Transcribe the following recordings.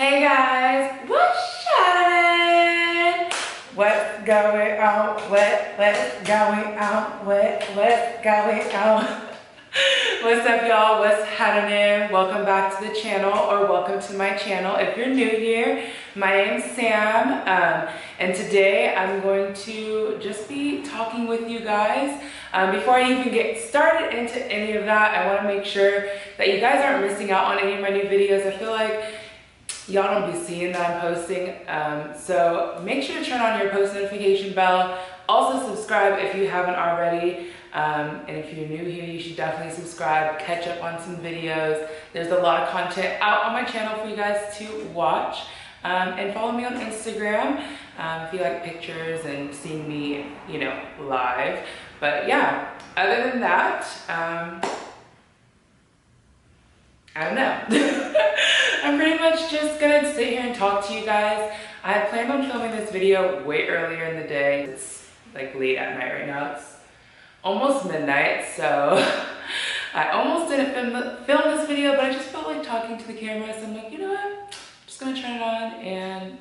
Hey guys, what's happening? What's going on? What's going on? What's going on? What's up, y'all? What's happening? Welcome back to the channel, or welcome to my channel if you're new here. My name's Sam, and today I'm going to just be talking with you guys. Before I even get started into any of that, I want to make sure that you guys aren't missing out on any of my new videos. I feel like y'all don't be seeing that I'm posting, so make sure to turn on your post notification bell. Also subscribe if you haven't already, and if you're new here, you should definitely subscribe, catch up on some videos. There's a lot of content out on my channel for you guys to watch, and follow me on Instagram if you like pictures and seeing me, you know, live. But yeah, other than that, I don't know. I'm pretty much just gonna sit here and talk to you guys. I had planned on filming this video way earlier in the day. It's like late at night right now. It's almost midnight, so I almost didn't film this video, but I just felt like talking to the camera, so I'm like, you know what? I'm just gonna turn it on and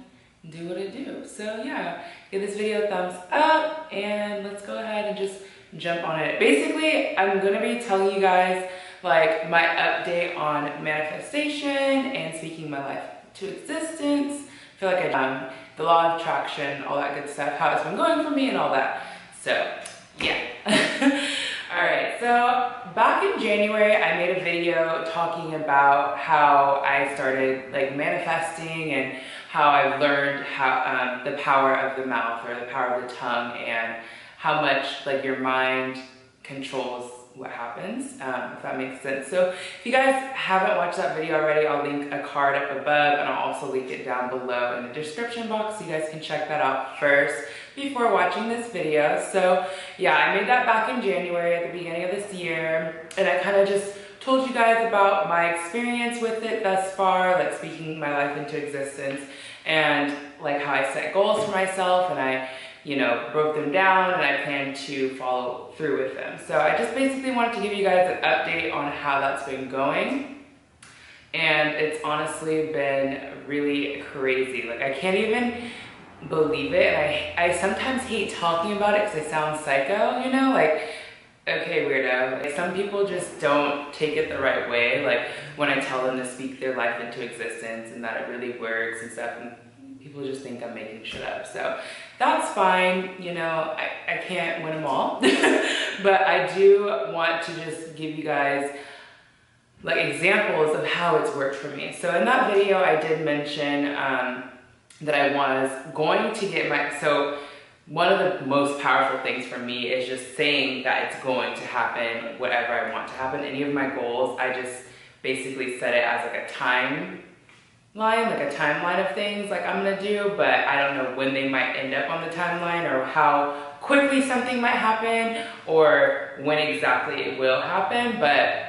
do what I do. So yeah, give this video a thumbs up, and let's go ahead and just jump on it. Basically, I'm gonna be telling you guys like my update on manifestation and speaking my life to existence. I feel like the law of attraction, all that good stuff, how it's been going for me and all that. So yeah. All right, so back in January, I made a video talking about how I started like manifesting and how I've learned how the power of the mouth, or the power of the tongue, and how much like your mind controls what happens, if that makes sense. So if you guys haven't watched that video already, I'll link a card up above, and I'll also link it down below in the description box so you guys can check that out first before watching this video. So yeah, I made that back in January at the beginning of this year, and I kind of just told you guys about my experience with it thus far, like speaking my life into existence, and like how I set goals for myself, and I, you know, broke them down, and I plan to follow through with them. So I just basically wanted to give you guys an update on how that's been going. And it's honestly been really crazy. Like, I can't even believe it. And I sometimes hate talking about it because I sound psycho, you know? Like, okay, weirdo. Like, some people just don't take it the right way. Like, when I tell them to speak their life into existence and that it really works and stuff, and people just think I'm making shit up. So that's fine, you know, I can't win them all. But I do want to just give you guys like examples of how it's worked for me. So in that video, I did mention that I was going to get so one of the most powerful things for me is just saying that it's going to happen, whatever I want to happen. Any of my goals, I just basically set it as like a timeline of things like I'm gonna do, but I don't know when they might end up on the timeline, or how quickly something might happen, or when exactly it will happen. But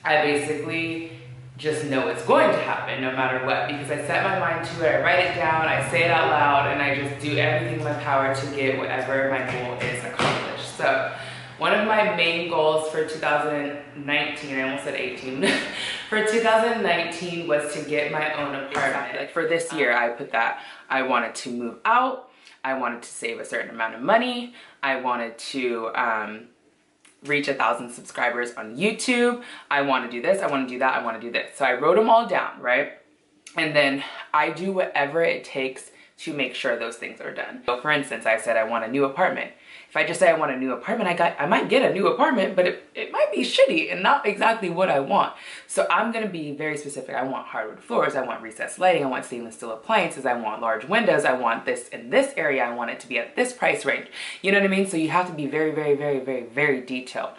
I basically just know it's going to happen no matter what, because I set my mind to it, I write it down, I say it out loud, and I just do everything in my power to get whatever my goal is accomplished. So one of my main goals for 2019, I almost said 18, for 2019 was to get my own apartment. Like for this year, I put that I wanted to move out, I wanted to save a certain amount of money, I wanted to reach 1,000 subscribers on YouTube, I want to do this, I want to do that, I want to do this. So I wrote them all down, right? And then I do whatever it takes to make sure those things are done. So for instance, I said I want a new apartment. If I just say I want a new apartment, I might get a new apartment, but it might be shitty and not exactly what I want. So I'm gonna be very specific. I want hardwood floors, I want recessed lighting, I want stainless steel appliances, I want large windows, I want this in this area, I want it to be at this price range. You know what I mean? So you have to be very, very, very, very, very detailed.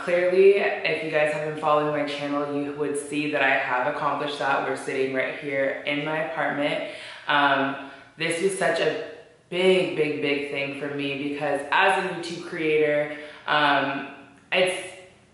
Clearly, if you guys have been following my channel, you would see that I have accomplished that. We're sitting right here in my apartment. This was such a big thing for me, because as a YouTube creator, it's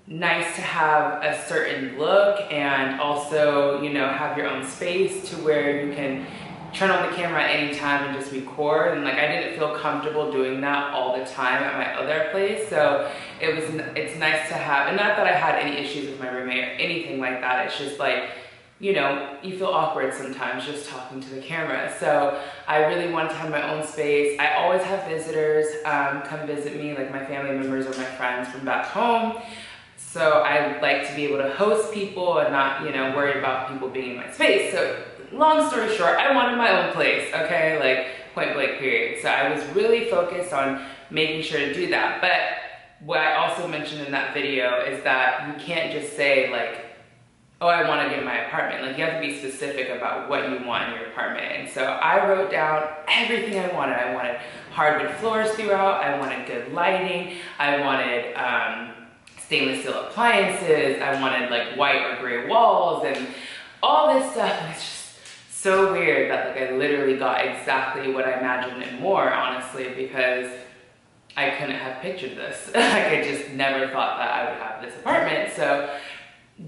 nice to have a certain look, and also, you know, have your own space to where you can turn on the camera at any time and just record. And like, I didn't feel comfortable doing that all the time at my other place, so it's nice to have. And not that I had any issues with my roommate or anything like that, it's just like you know, you feel awkward sometimes just talking to the camera. So I really wanted to have my own space. I always have visitors come visit me, like my family members or my friends from back home. So I like to be able to host people and not, you know, worry about people being in my space. So long story short, I wanted my own place, okay? Like point blank period. So I was really focused on making sure to do that. But what I also mentioned in that video is that you can't just say like, oh, I want to get my apartment. Like, you have to be specific about what you want in your apartment. And so I wrote down everything I wanted. I wanted hardwood floors throughout. I wanted good lighting. I wanted stainless steel appliances. I wanted like white or gray walls and all this stuff. And it's just so weird that like I literally got exactly what I imagined and more, honestly, because I couldn't have pictured this. Like, I just never thought that I would have this apartment. So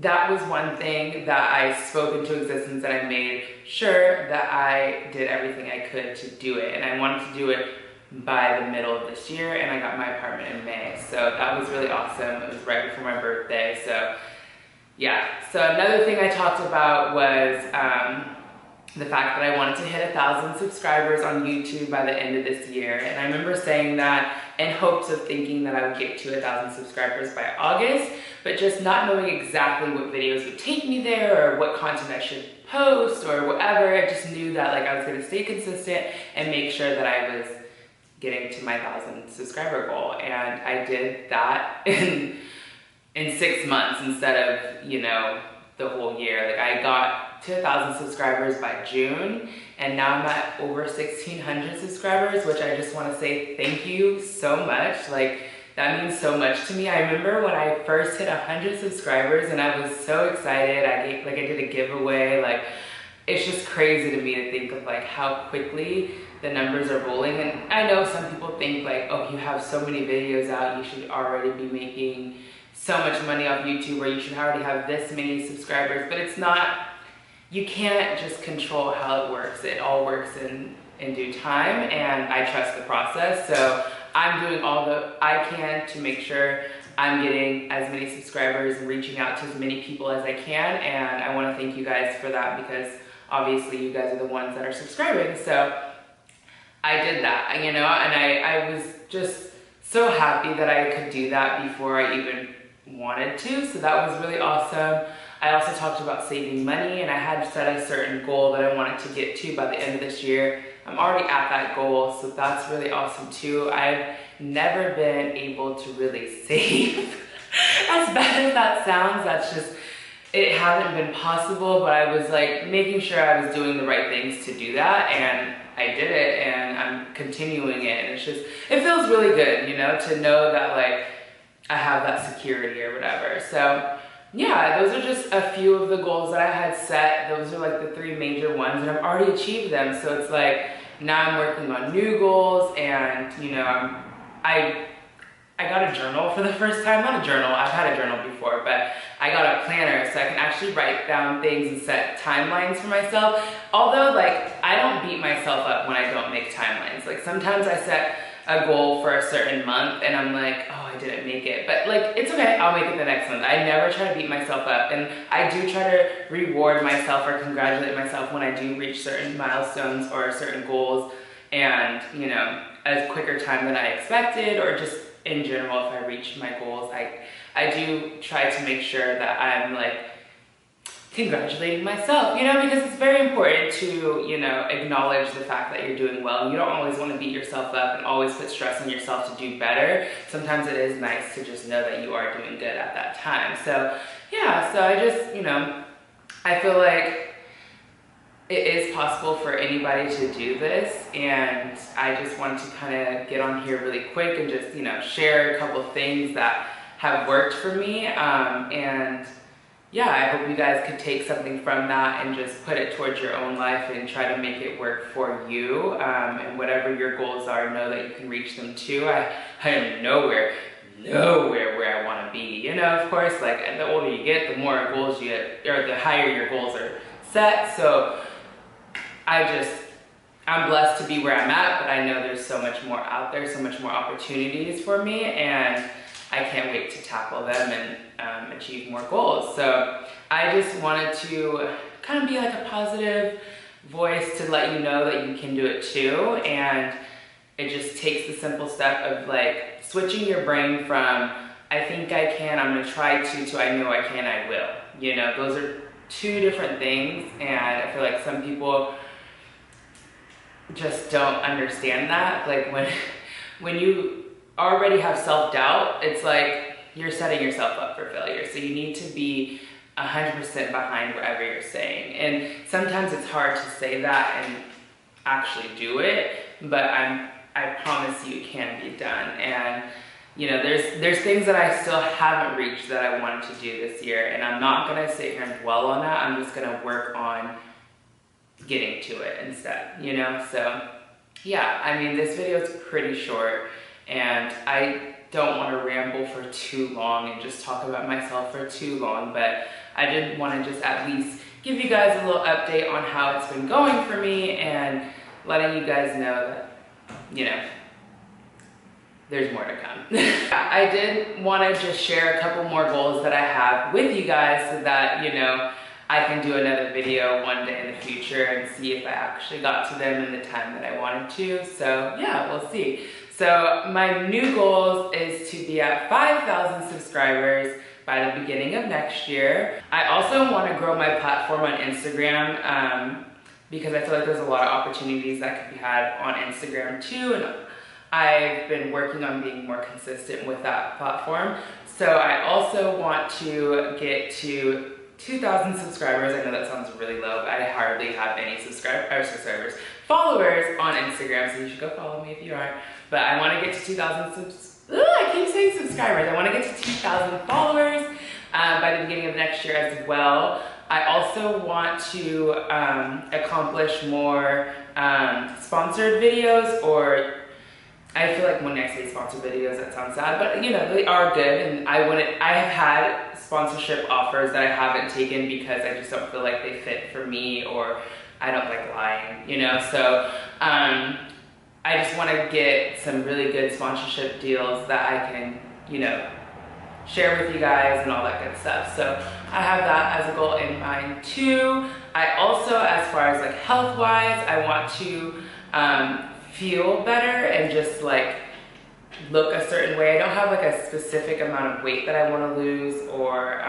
that was one thing that I spoke into existence, and I made sure that I did everything I could to do it. And I wanted to do it by the middle of this year, and I got my apartment in May. So that was really awesome. It was right before my birthday. So yeah. So another thing I talked about was the fact that I wanted to hit 1,000 subscribers on YouTube by the end of this year. And I remember saying that in hopes of thinking that I would get to 1,000 subscribers by August, but just not knowing exactly what videos would take me there or what content I should post or whatever. I just knew that like I was gonna stay consistent and make sure that I was getting to my 1,000 subscriber goal. And I did that in 6 months instead of, you know, the whole year. Like, I got to 1,000 subscribers by June, and now I'm at over 1,600 subscribers, which I just want to say thank you so much. Like, that means so much to me. I remember when I first hit 100 subscribers and I was so excited. I did a giveaway. Like, it's just crazy to me to think of like how quickly the numbers are rolling. And I know some people think like, oh, you have so many videos out, you should already be making so much money off YouTube, or you should already have this many subscribers, but it's not. You can't just control how it works. It all works in due time, and I trust the process. So I'm doing all that I can to make sure I'm getting as many subscribers and reaching out to as many people as I can. And I want to thank you guys for that, because obviously you guys are the ones that are subscribing. So I did that, you know, and I was just so happy that I could do that before I even wanted to. So that was really awesome. I also talked about saving money, and I had set a certain goal that I wanted to get to by the end of this year. I'm already at that goal, so that's really awesome too. I've never been able to really save. As bad as that sounds, that's just, it hasn't been possible, but I was like making sure I was doing the right things to do that, and I did it, and I'm continuing it, and it's just, it feels really good, you know, to know that like I have that security or whatever. So yeah, those are just a few of the goals that I had set. Those are like the 3 major ones, and I've already achieved them. So it's like, now I'm working on new goals, and you know, I got a journal for the first time. Not a journal, I've had a journal before, but I got a planner so I can actually write down things and set timelines for myself. Although like, I don't beat myself up when I don't make timelines. Like, sometimes I set a goal for a certain month and I'm like, oh, I didn't make it. But like, it's okay, I'll make it the next month. I never try to beat myself up, and I do try to reward myself or congratulate myself when I do reach certain milestones or certain goals, and you know, a quicker time than I expected, or just in general, if I reach my goals, I do try to make sure that I'm like congratulating myself, you know, because it's very important to, you know, acknowledge the fact that you're doing well. You don't always want to beat yourself up and always put stress on yourself to do better. Sometimes it is nice to just know that you are doing good at that time. So yeah, so I just, you know, I feel like it is possible for anybody to do this, and I just wanted to kind of get on here really quick and just, you know, share a couple things that have worked for me, and yeah, I hope you guys could take something from that and just put it towards your own life and try to make it work for you, and whatever your goals are, know that you can reach them too. I am nowhere where I want to be, you know, of course. Like, and the older you get, the more goals you get, or the higher your goals are set. So I'm blessed to be where I'm at, but I know there's so much more out there, so much more opportunities for me, and I can't wait to tackle them and achieve more goals. So I just wanted to kind of be like a positive voice to let you know that you can do it too. And it just takes the simple step of like switching your brain from I think I can, I'm gonna try to I know I can, I will. You know, those are two different things, and I feel like some people just don't understand that. Like when you already have self-doubt, it's like you're setting yourself up for failure. So you need to be 100% behind whatever you're saying. And sometimes it's hard to say that and actually do it, but I promise you it can be done. And you know, there's things that I still haven't reached that I wanted to do this year, and I'm not gonna sit here and dwell on that. I'm just gonna work on getting to it instead, you know? So yeah, I mean, this video is pretty short, and I don't want to ramble for too long and just talk about myself for too long, but I did want to just at least give you guys a little update on how it's been going for me and letting you guys know that, you know, there's more to come. I did want to just share a couple more goals that I have with you guys so that, you know, I can do another video one day in the future and see if I actually got to them in the time that I wanted to. So yeah, we'll see. So my new goal is to be at 5,000 subscribers by the beginning of next year. I also want to grow my platform on Instagram because I feel like there's a lot of opportunities that could be had on Instagram too, and I've been working on being more consistent with that platform. So I also want to get to 2,000 subscribers. I know that sounds really low, but I hardly have any followers on Instagram, so you should go follow me if you aren't. But I want to get to 2,000 I keep saying subscribers. I want to get to 2,000 followers by the beginning of next year as well. I also want to accomplish more sponsored videos, or I feel like when I say sponsored videos, that sounds sad, but you know, they are good, and I have had sponsorship offers that I haven't taken because I just don't feel like they fit for me, or I don't like lying, you know, so I just want to get some really good sponsorship deals that I can, you know, share with you guys and all that good stuff. So I have that as a goal in mind too. I also, as far as like health-wise, I want to feel better and just like look a certain way. I don't have like a specific amount of weight that I want to lose or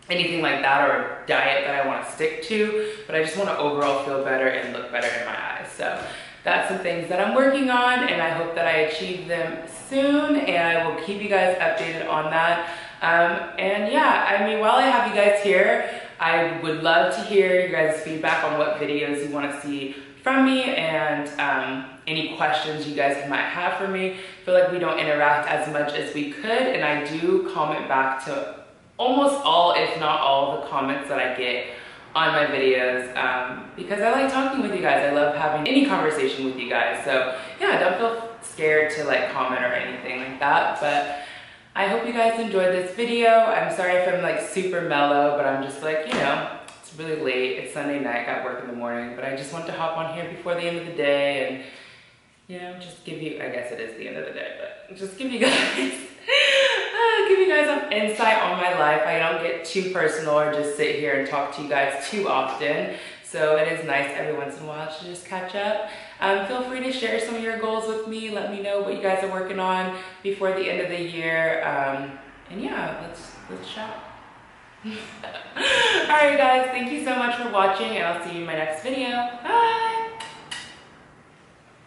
anything like that, or a diet that I want to stick to, but I just want to overall feel better and look better in my eyes. So that's some things that I'm working on, and I hope that I achieve them soon, and I will keep you guys updated on that. And yeah, I mean, while I have you guys here, I would love to hear you guys' feedback on what videos you want to see from me, and any questions you guys might have for me. I feel like we don't interact as much as we could, and I do comment back to almost all, if not all, the comments that I get on my videos because I like talking with you guys. I love having any conversation with you guys. So yeah, don't feel scared to like comment or anything like that. But I hope you guys enjoyed this video. I'm sorry if I'm like super mellow, but I'm just like, you know, it's really late. It's Sunday night, got work in the morning, but I just want to hop on here before the end of the day and, you know, just give you, I guess it is the end of the day, but just give you guys some insight on my life. I don't get too personal or just sit here and talk to you guys too often. So it is nice every once in a while to just catch up. Feel free to share some of your goals with me. Let me know what you guys are working on before the end of the year. And yeah, let's chat. Alright guys, thank you so much for watching, and I'll see you in my next video. Bye!